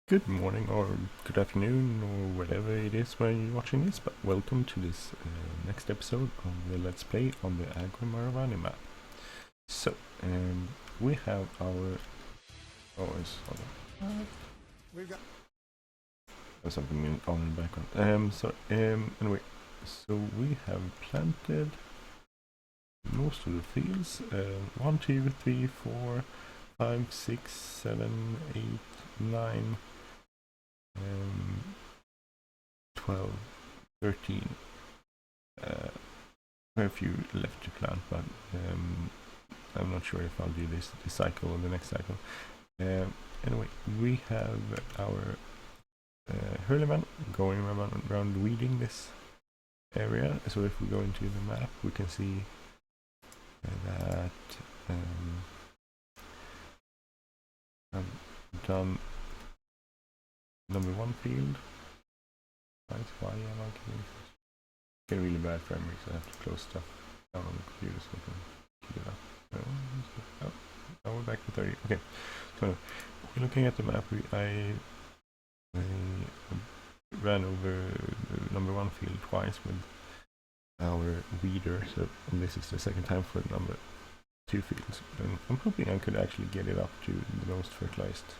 Good morning or good afternoon or whatever it is when you're watching this, but welcome to this next episode of the Let's Play on the Agro Moravany Map. So, we have our... Oh, it's... Hold on. We've got... There's something on in the background. Anyway, so we have planted most of the fields. 1, 2, 3, 4, 5, 6, 7, 8, 9... 12, 13. Very few left to plant, but I'm not sure if I'll do this cycle or the next cycle. Anyway, we have our hurleyman going around weeding this area. So if we go into the map, we can see that I've done number 1 field. That's why I'm not getting really bad frame rate, so I have to close stuff down on the computer so I can keep it up. Now we're back to 30. Okay, so we're looking at the map. I ran over the number 1 field twice with our weeder, so and this is the second time for the number 2 fields. And I'm hoping I could actually get it up to the most fertilized.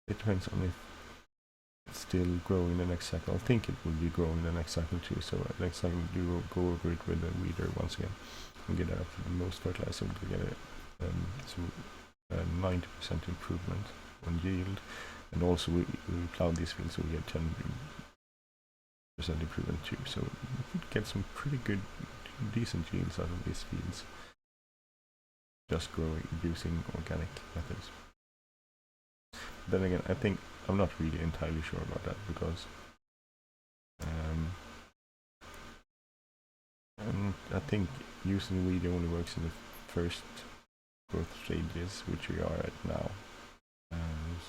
It depends on if it's still growing the next cycle. I think it will be growing the next cycle too, so next cycle we will go over it with the weeder once again and get it up to the most fertilized, so we get it 90% improvement on yield, and also we plowed these fields so we get 10% improvement too, so we could get some pretty good decent yields out of these fields just growing using organic methods. Then again, I think I'm not really entirely sure about that, because I think using weed only works in the first growth stages, which we are at now.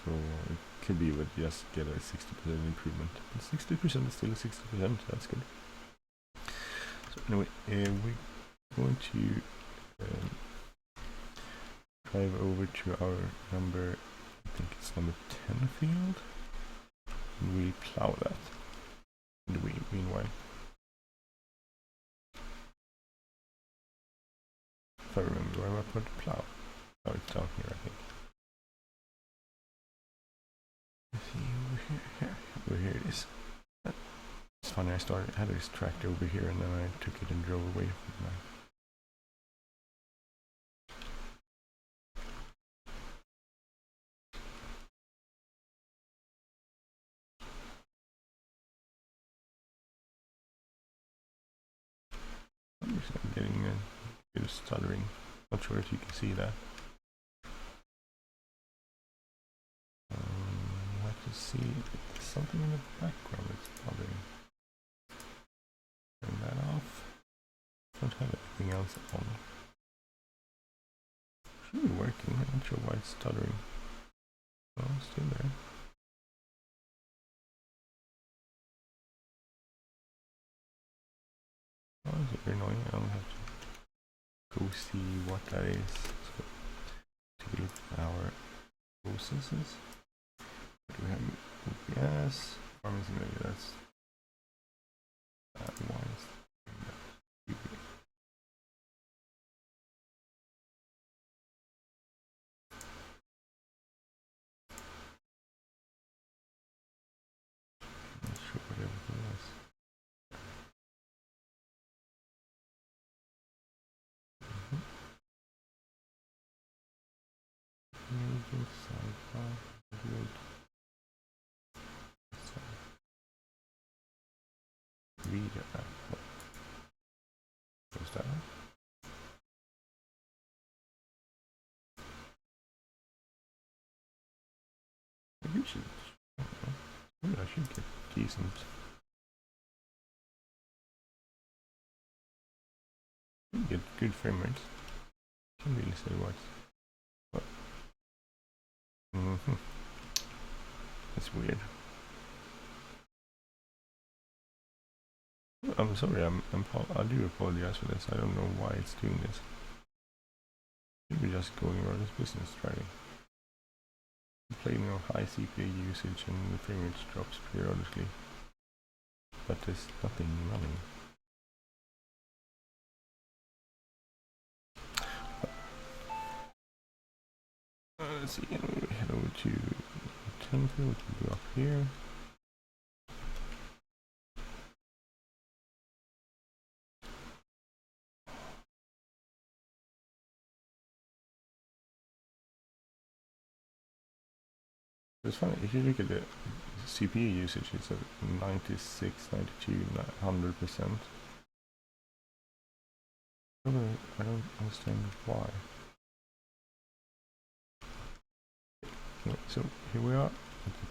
So it could be that just get a 60% improvement. But 60% is still a 60%, that's good. So anyway, we're going to drive over to our number, I think it's number 10 field. We plow that. And we, meanwhile, if I remember where I put the plow. Oh, it's down here, I think. Let's see, over here. Over here it is. It's funny, I had this tractor over here and then I took it and drove away from my... I'm getting a bit of stuttering. Not sure if you can see that. Let's see, there's something in the background that's bothering. Turn that off. Don't have anything else on. Should be working. I'm not sure why it's stuttering. Oh, it's still there. Oh, it's very annoying. I'll have to go see what that is. So, take a look at our processes. What do we have? OPS, farming simulator, that's that one. Not sure what everything is. Major sidebar, good. Reader app. Close that up. Maybe we should. Maybe I should get decent. Get good frame rates. Can't really say what. But that's weird. I'm sorry, I do apologize for this. I don't know why it's doing this. Maybe just going around this business driving. complaining of high CPU usage and the frame rate drops periodically, but there's nothing running. Let's see, and we head over to Tempo, we can go up here. It's funny, if you look at the CPU usage, it's at 96, 92, 100%. I don't understand why. Okay, so here we are at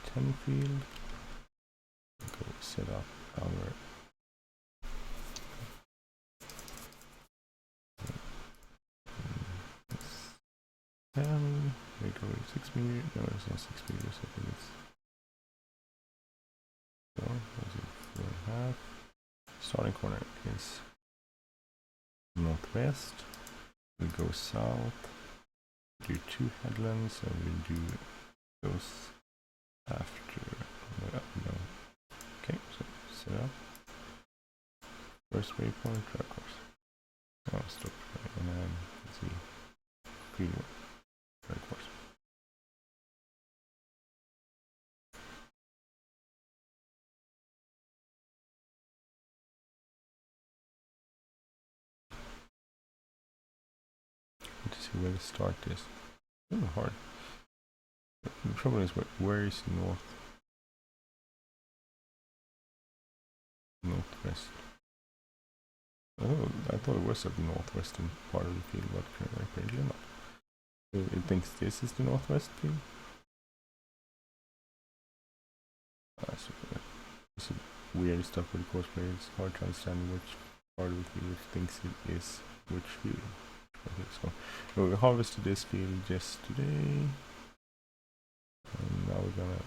the 10 field. Go set up our we go 6 meters. No, it's not 6 meters. I think it's 4.5. Starting corner is northwest. We go south. Do 2 headlands, and we do those after. No. Okay, so set up. First waypoint, track course. Oh, stop. And then let's see. Preview. Track course. To see where the start is. Oh, hard. The trouble is, where is northwest? Oh, I thought it was at the northwestern part of the field, but apparently not. So it thinks this is the northwest field. So this is weird stuff with Courseplay. It's hard to understand which part of the field it thinks it is which field. Okay, so we harvested this field yesterday, and now we're gonna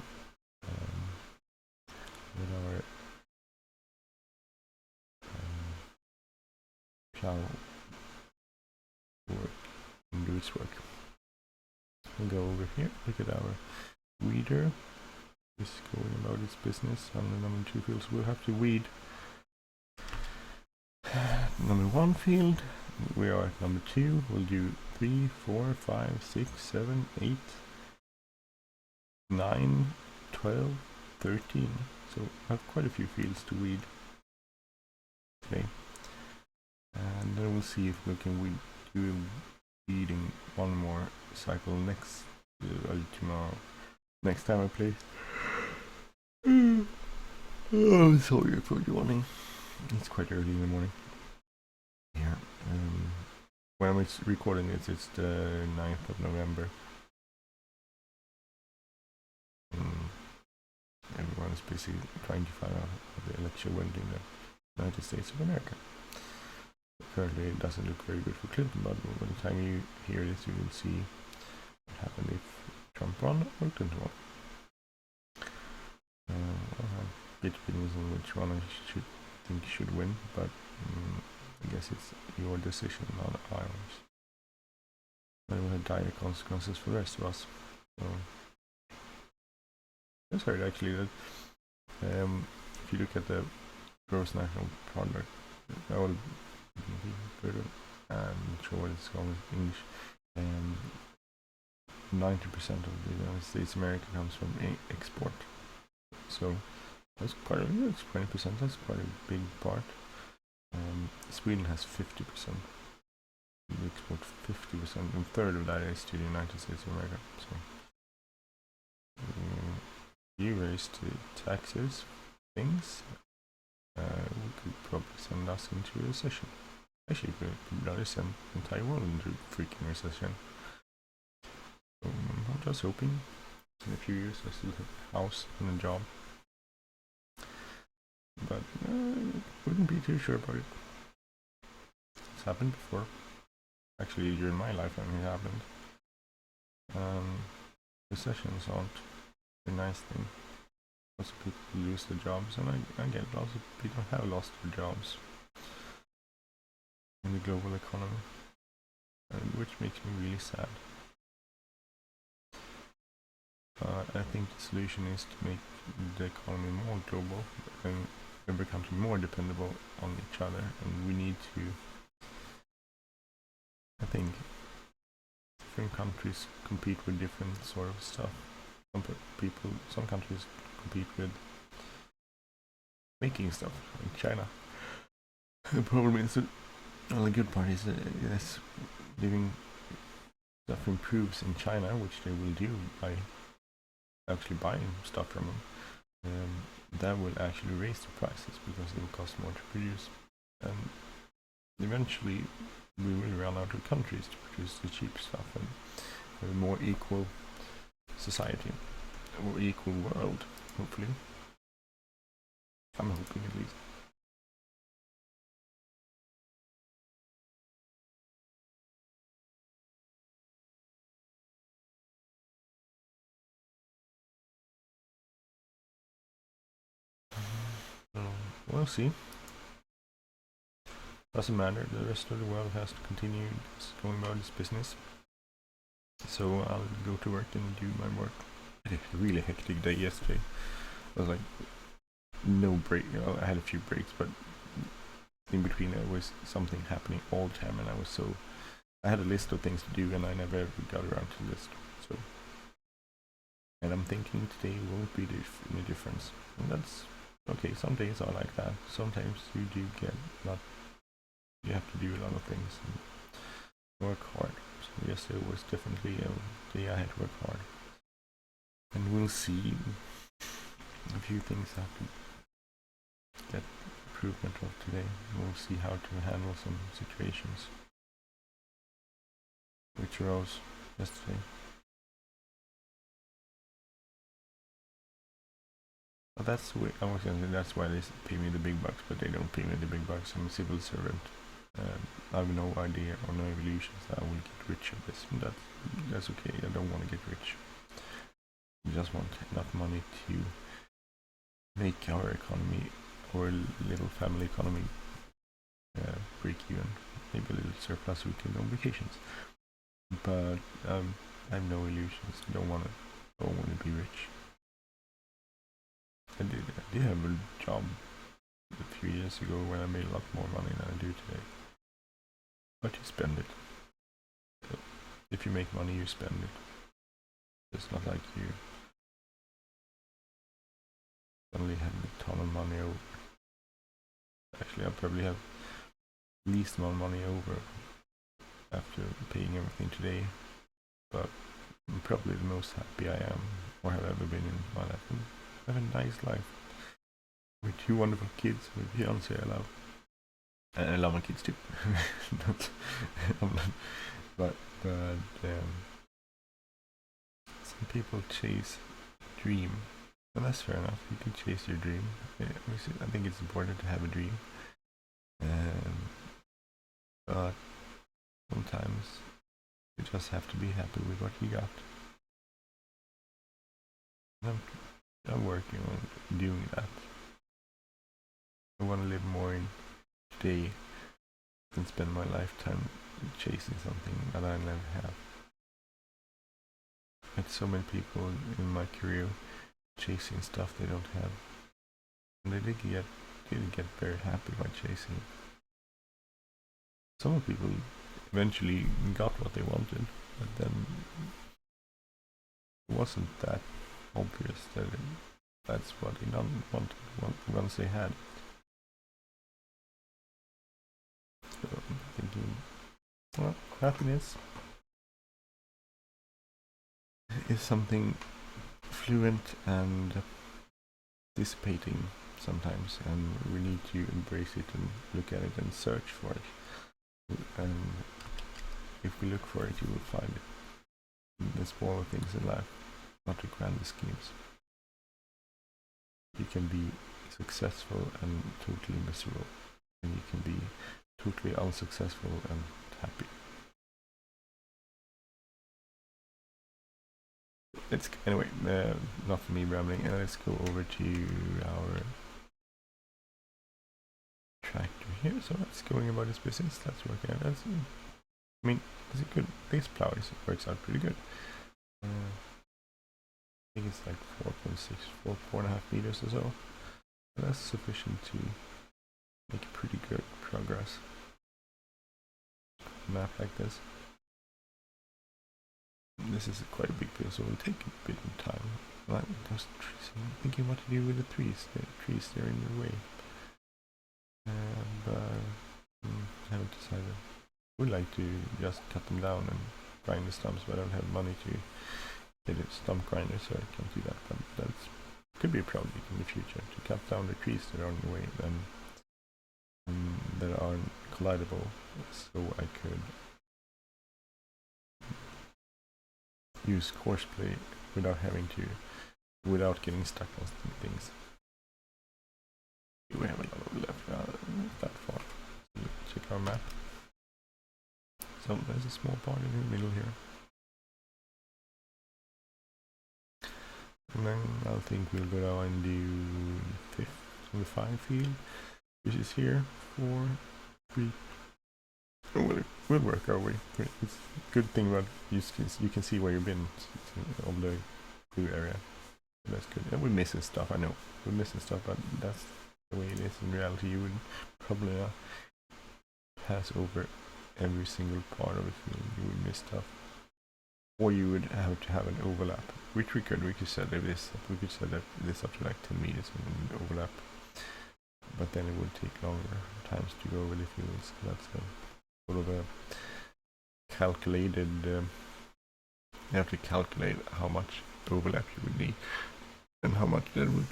with our plow work and do its work. We'll go over here, look at our weeder. It's going about its business on the number 2 fields. We'll have to weed number 1 field. We are at number 2. We'll do 3, 4, 5, 6, 7, 8, 9, 12, 13. So I have quite a few fields to weed today. And then we'll see if we can do weeding one more cycle next tomorrow. Next time I play. Oh, sorry for yawning. It's quite early in the morning. Yeah. When I'm recording this, it's the 9th of November. Everyone's busy trying to find out the election went in the United States of America. Currently, it doesn't look very good for Clinton, but by the time you hear this, you will see what happened if Trump won or Clinton won. I have bit opinions on which one I think should win, but I guess it's your decision, not ours. But it will have dire consequences for the rest of us. So it's heard actually that if you look at the gross national product, I will and show what it's called in English. 90% of the United States of America comes from export. So that's quite it's 20%. That's quite a big part. Sweden has 50%. We export 50%, and a third of that is to the United States of America. So you raised the taxes, things. We could probably send us into a recession. Actually, we could probably send the entire world into freaking recession. So I'm just hoping in a few years I still have a house and a job. But wouldn't be too sure about it. It's happened before. Actually, during my lifetime it happened. Recessions aren't a nice thing. Lots of people lose their jobs, and I get lots of people have lost their jobs in the global economy, which makes me really sad. I think the solution is to make the economy more global and every country more dependable on each other, and we need to, I think, different countries compete with different sort of stuff. Some countries compete with making stuff, like China. The problem is that, well, the good part is that yes, living stuff improves in China, which they will do by actually buying stuff from them. That will actually raise the prices because it will cost more to produce, and eventually we will run out of countries to produce the cheap stuff and have a more equal society or equal world, hopefully. I'm hoping, at least. We'll see. Doesn't matter, the rest of the world has to continue going about its business. So I'll go to work and do my work. It was a really hectic day yesterday. I was like, no break. I had a few breaks, but in between there was something happening all the time, and I had a list of things to do, and I never ever got around to the list. So, and I'm thinking today won't be any difference, and that's okay. Some days are like that. Sometimes you do get you have to do a lot of things and work hard. So yesterday was definitely a day I had to work hard, and we'll see. A few things I have to get improvement of today. We'll see how to handle some situations which arose yesterday. But that's the way I was going to say, that's why they pay me the big bucks, but they don't pay me the big bucks. I'm a civil servant. I have no idea or no illusions that I will get rich of this. That's okay. I don't want to get rich. I just want enough money to make our economy, or little family economy, break even. Maybe a little surplus we can go on vacations. But I have no illusions. I don't want to be rich. I did have a job a few years ago when I made a lot more money than I do today. But you spend it. So if you make money, you spend it. It's not like you suddenly have a ton of money over. Actually, I probably have least amount of money over after paying everything today. But I'm probably the most happy I am or have ever been in my life. I have a nice life with 2 wonderful kids, with fiance I love. And I love my kids too. but some people chase a dream, and that's fair enough. You can chase your dream. I think it's important to have a dream, but sometimes you just have to be happy with what you got. I'm working on doing that. I want to live more in today than spend my lifetime chasing something that I never have. I had so many people in my career chasing stuff they don't have, and they didn't get very happy by chasing it. Some people eventually got what they wanted, but then it wasn't that obvious that that's what they don't want once they had it. So I'm thinking, well, happiness is something fluent and dissipating sometimes, and we need to embrace it and look at it and search for it. And if we look for it, you will find it in the smaller things in life, not the grand schemes. You can be successful and totally miserable, and you can be totally unsuccessful and happy. Anyway, not for me rambling. Let's go over to our tractor here. So it's going about its business. That's working out. I mean, is it good? This plow works out pretty good. think it's like 4.6, 4.5 meters or so. And that's sufficient to make pretty good progress. Map like this. This is quite a big field, so it will take a bit of time. Like those trees, I'm thinking what to do with the trees. The trees, they're in the way. But I haven't decided. I would like to just cut them down and grind the stumps, but I don't have money to get a stump grinder, so I can't do that. But that could be a project in the future, to cut down the trees that are on the way and that aren't collidable, so I could use Courseplay without getting stuck on things. We have a lot of left that far. So let's check our map. So there's a small part in the middle here. And then I think we'll go down and do the 5 field, which is here, 4, 3. We'll work our way. It's a good thing about you can see where you've been on the blue area. So that's good. And we're missing stuff, I know. We're missing stuff, but that's the way it is in reality. You would probably not pass over every single part of the field. You would miss stuff. Or you would have to have an overlap, which we could set this up to like 10 meters and overlap. But then it would take longer times to go over the fields. That's sort of a calculated, you have to calculate how much overlap you would need and how much that would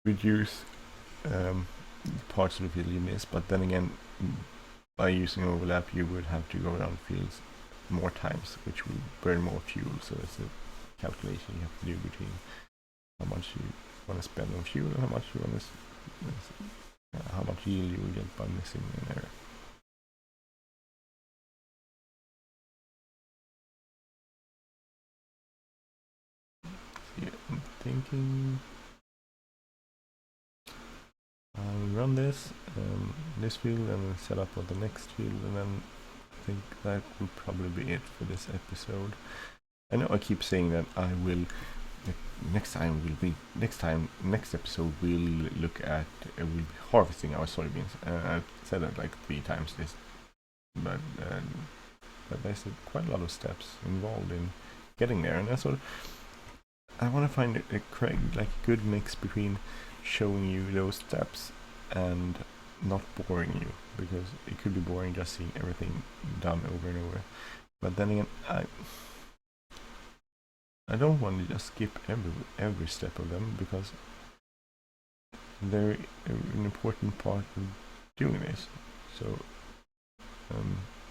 reduce parts of the field you miss. But then again, by using overlap you would have to go around fields more times, which will burn more fuel. So it's a calculation you have to do between how much you want to spend on fuel and how much you want to how much yield you will get by missing an area. Yeah, I'm thinking I'll run this field and set up on the next field, and then I think that will probably be it for this episode. I know I keep saying that I will next episode we'll look at we'll be harvesting our soybeans. I've said that like 3 times this, but there's quite a lot of steps involved in getting there, and that's what I want to find a good mix between showing you those steps and not boring you, because it could be boring just seeing everything done over and over. But then again, I don't want to just skip every step of them, because they're an important part of doing this. So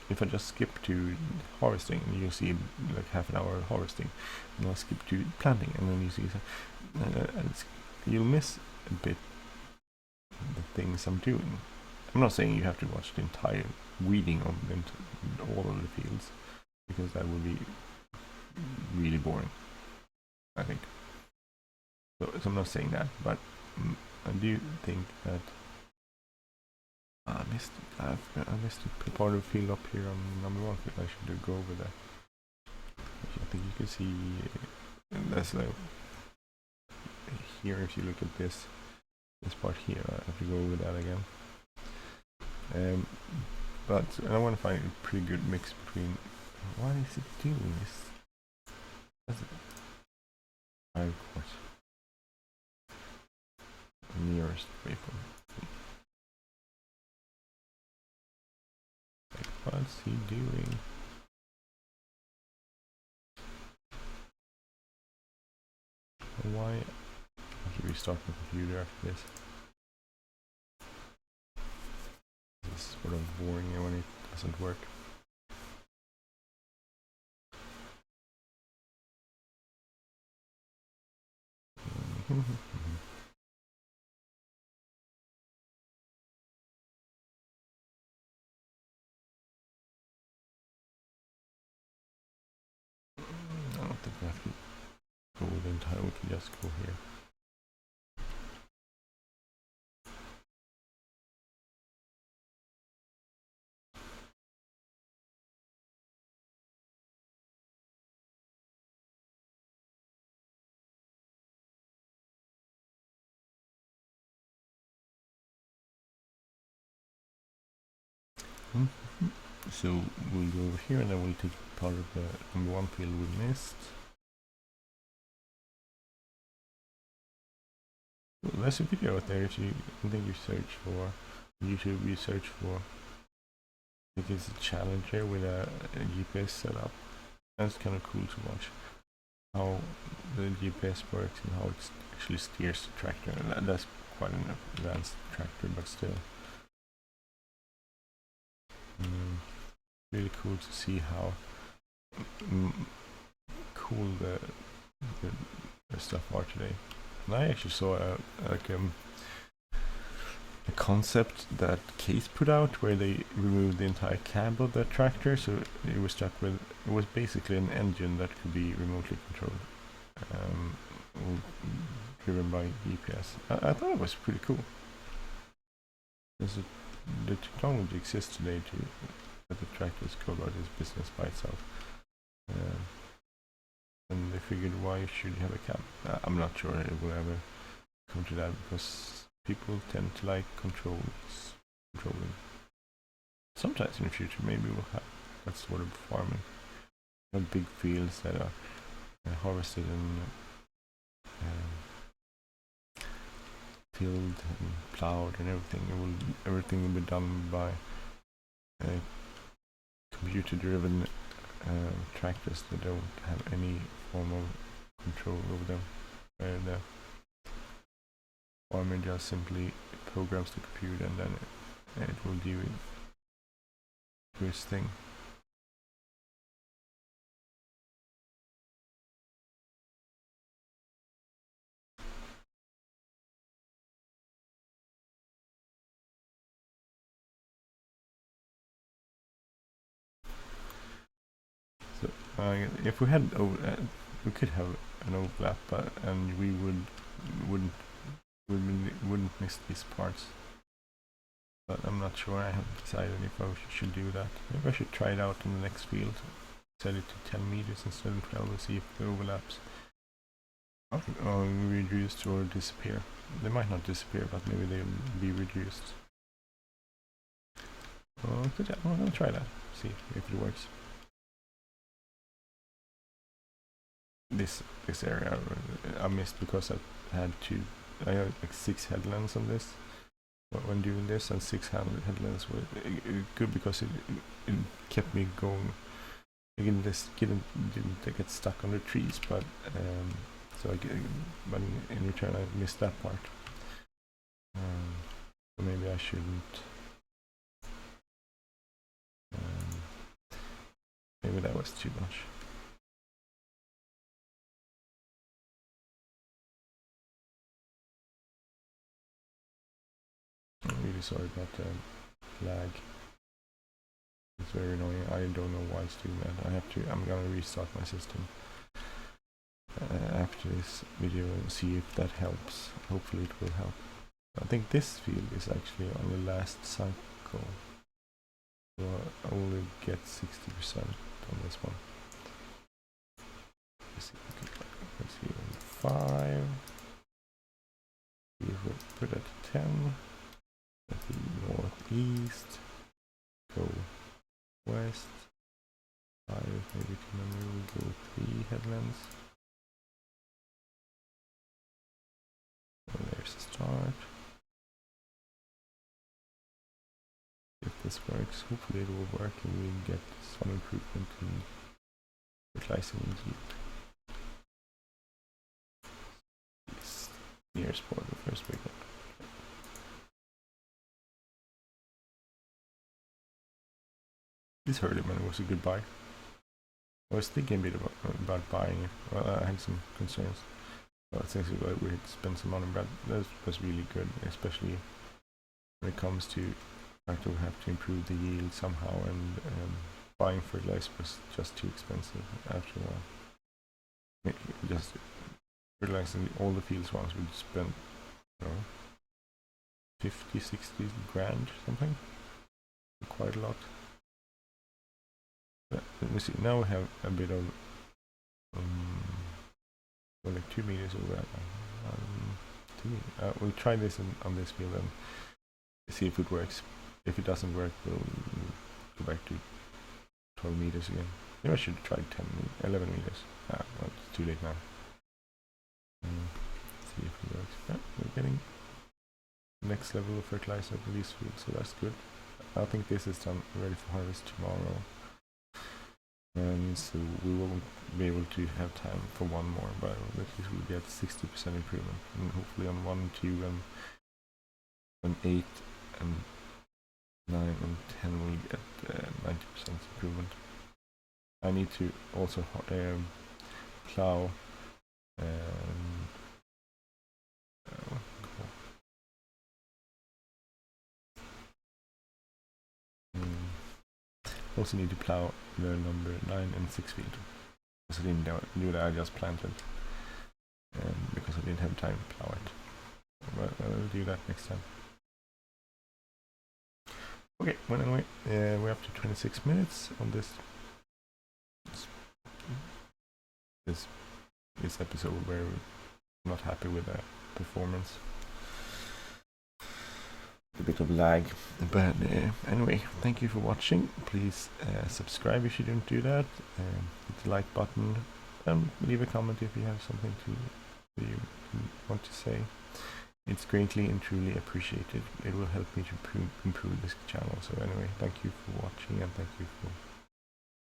if I just skip to harvesting, you'll see like half an hour of harvesting, and I'll skip to planting, and then you see you'll miss a bit the things I'm doing. I'm not saying you have to watch the entire weeding of all of the fields, because that would be really boring, I think. So I'm not saying that, but I do think that I missed a part of the field up here on number 1 field. I should go over that. I think you can see that's like here. If you look at this part here, I have to go over that again. But I want to find a pretty good mix between. Why is it doing this? That's it. Of course. Nearest waypoint. What's he doing? Why? I should restart the computer after this. This is sort of boring when it doesn't work. I don't think we have to go the entire, we can just go here. So we'll go over here and then we'll take part of the number 1 field we missed. Well, there's a video out there if you think you search for YouTube, you search for, I think it's a Challenger with a GPS setup. That's kind of cool to watch how the GPS works and how it actually steers the tractor. And that's quite an advanced tractor, but still. Really cool to see how cool the stuff are today. And I actually saw a concept that Case put out where they removed the entire cab of the tractor, so it was stuck with, it was basically an engine that could be remotely controlled, driven by GPS. I thought it was pretty cool. The technology exists today to let the tractors go about its business by itself. And they figured, why should you have a cab? I'm not sure it will ever come to that, because people tend to like controlling. Sometimes in the future maybe we'll have that sort of farming. Have big fields that are harvested and tilled and plowed and everything. Everything will be done by computer-driven tractors that don't have any form of control over them. Where the farmer just simply programs the computer and then it will do its thing. So if we had we could have an overlap, and we wouldn't miss these parts. But I'm not sure. I haven't decided if I should do that. Maybe I should try it out in the next field. Set it to 10 meters instead of 12 and see if it overlaps. Or reduced or disappear. They might not disappear, but maybe they'll be reduced. I'm gonna try that. See if it works. This area I missed because I had I had like 6 headlands on this when doing this, and 6 headlands were good because it kept me going. I didn't get stuck on the trees, but but in return I missed that part. So maybe I shouldn't. Maybe that was too much. I'm really sorry about the lag. It's very annoying. I don't know why it's doing that. I'm gonna restart my system after this video and see if that helps. Hopefully it will help. I think this field is actually on the last cycle, so I only get 60% on this one. Let's see, 5. We will put it at 10. Let's see, northeast, go west, 5, maybe to memory, we go 3 headlands. And there's the start. If this works, hopefully it will work and we get some improvement in fertilizing yield. This nearest for the first big one. This Hurleyman was a good buy. I was thinking a bit about buying it. Well, I had some concerns. Well, it seems like we had spent some money, but that was really good, especially when it comes to we have to improve the yield somehow, and buying fertilizer was just too expensive after a while. Just fertilizing all the fields once would spend, 50, 60 grand something. Quite a lot. But let me see, now we have a bit of like 2 meters over. We'll try this on this field and see if it works. If it doesn't work, we'll go back to 12 meters again. Maybe I should try 11 meters. Well, it's too late now. See if it works. Yeah, we're getting next level of fertilizer for these fields, so that's good. I think this is done, ready for harvest tomorrow. So we won't be able to have time for one more, but at least we'll get 60% improvement. And hopefully on 1, 2, and 8, and 9, and 10 we'll get 90% improvement. I need to also plow also need to plow the number 9 and 6 field. Because I didn't do that, I just planted. Because I didn't have time to plow it. But I'll do that next time. Okay, well anyway, we're up to 26 minutes on this episode where we're not happy with the performance. A bit of lag, but anyway, thank you for watching. Please subscribe if you don't do that, hit the like button, and leave a comment if you have something you want to say. It's greatly and truly appreciated. It will help me to improve this channel. So anyway, thank you for watching and thank you for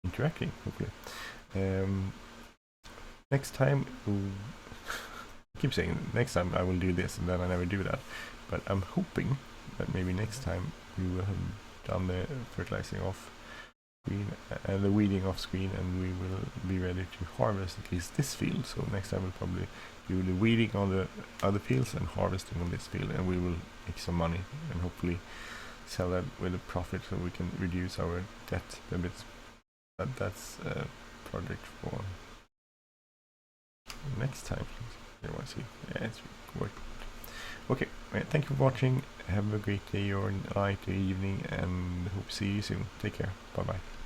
interacting, hopefully. Next time, I keep saying next time I will do this and then I never do that, but I'm hoping that maybe next time we will have done the fertilizing off screen and the weeding off screen, and we will be ready to harvest at least this field. So next time we'll probably do the weeding on the other fields and harvesting on this field, and we will make some money and hopefully sell that with a profit so we can reduce our debt a bit. But that's a project for next time. You want to see? Yeah, it's working. Okay, thank you for watching. Have a great day or night or evening, and hope to see you soon. Take care. Bye bye.